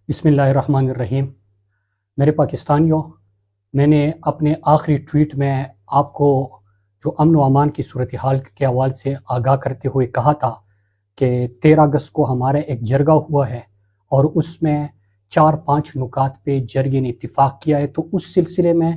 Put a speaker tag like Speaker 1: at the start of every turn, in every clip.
Speaker 1: بسم اللہ الرحمن الرحیم۔ میرے پاکستانیوں، میں نے اپنے آخری ٹویٹ میں آپ کو جو امن و امان کی صورتحال کے حوالے سے آگاہ کرتے ہوئے کہا تھا کہ 13 اگست کو ہمارا ایک جرگہ ہوا ہے اور اس میں 4-5 نکات پہ جرگے نے اتفاق کیا ہے، تو اس سلسلے میں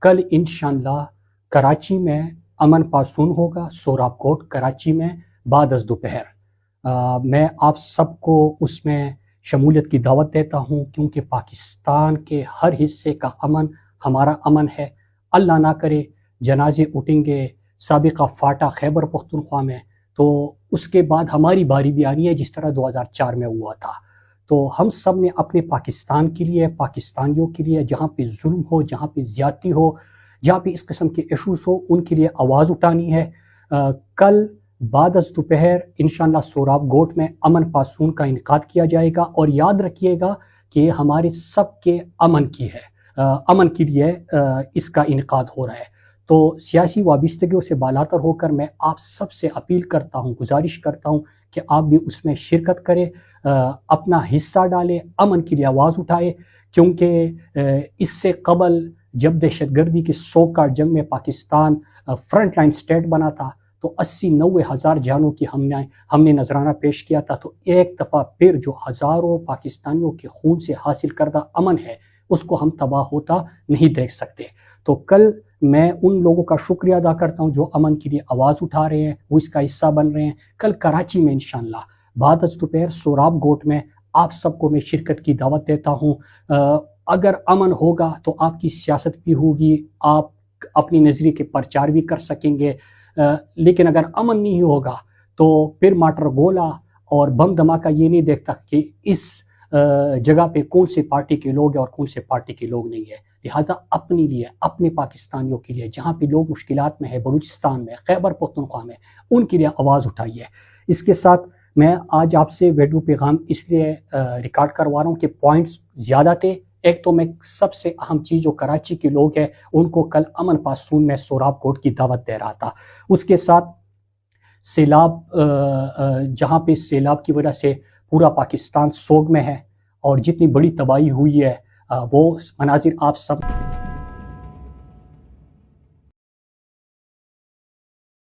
Speaker 1: کل انشاءاللہ کراچی میں امن پاسون ہوگا، سوراب کوٹ کراچی میں بعد از دوپہر۔ میں آپ سب کو اس میں شمولیت کی دعوت دیتا ہوں، کیونکہ پاکستان کے ہر حصے کا امن ہمارا امن ہے۔ اللہ نہ کرے جنازے اٹھیں گے سابقہ فاٹا خیبر پختونخوا میں، تو اس کے بعد ہماری باری بھی آنی ہے جس طرح 2004 میں ہوا تھا۔ تو ہم سب نے اپنے پاکستان کے لیے، پاکستانیوں کے لیے، جہاں پہ ظلم ہو، جہاں پہ زیادتی ہو، جہاں پہ اس قسم کے ایشوز ہو، ان کے لیے آواز اٹھانی ہے۔ کل بعد از دوپہر انشاءاللہ سوراب گوٹ میں امن پاسون کا انعقاد کیا جائے گا، اور یاد رکھیے گا کہ یہ ہمارے سب کے امن کی ہے، امن کے لیے اس کا انعقاد ہو رہا ہے۔ تو سیاسی وابستگیوں سے بالاتر ہو کر میں آپ سب سے اپیل کرتا ہوں، گزارش کرتا ہوں کہ آپ بھی اس میں شرکت کریں، اپنا حصہ ڈالیں، امن کے لیے آواز اٹھائے، کیونکہ اس سے قبل جب دہشت گردی کی سوکا جنگ میں پاکستان فرنٹ لائن سٹیٹ بنا تھا تو 80-90 ہزار جانوں کی ہم نے نذرانہ پیش کیا تھا۔ تو ایک دفعہ پھر جو ہزاروں پاکستانیوں کے خون سے حاصل کردہ امن ہے، اس کو ہم تباہ ہوتا نہیں دیکھ سکتے۔ تو کل میں ان لوگوں کا شکریہ ادا کرتا ہوں جو امن کے لیے آواز اٹھا رہے ہیں، وہ اس کا حصہ بن رہے ہیں۔ کل کراچی میں انشاءاللہ بعد از دوپہر سوراب گوٹ میں آپ سب کو میں شرکت کی دعوت دیتا ہوں۔ اگر امن ہوگا تو آپ کی سیاست بھی ہوگی، آپ اپنی نظریے کے پرچار بھی کر سکیں گے، لیکن اگر امن نہیں ہوگا تو پھر ماٹر گولا اور بم دھماکہ یہ نہیں دیکھتا کہ اس جگہ پہ کون سے پارٹی کے لوگ ہیں اور کون سے پارٹی کے لوگ نہیں ہیں۔ لہٰذا اپنے لیے، اپنے پاکستانیوں کے لیے، جہاں پہ لوگ مشکلات میں ہے، بلوچستان میں، خیبر پختونخوا میں، ان کے لیے آواز اٹھائیے۔ اس کے ساتھ میں آج آپ سے ویڈیو پیغام اس لیے ریکارڈ کروا رہا ہوں کہ پوائنٹس زیادہ تھے۔ ایک تو میں سب سے اہم چیز جو کراچی کے لوگ ہیں ان کو کل امن پاسون میں سوراب کوٹ کی دعوت دے رہا تھا۔ اس کے ساتھ سیلاب، جہاں پہ سیلاب کی وجہ سے پورا پاکستان سوگ میں ہے اور جتنی بڑی تباہی ہوئی ہے وہ مناظر آپ سب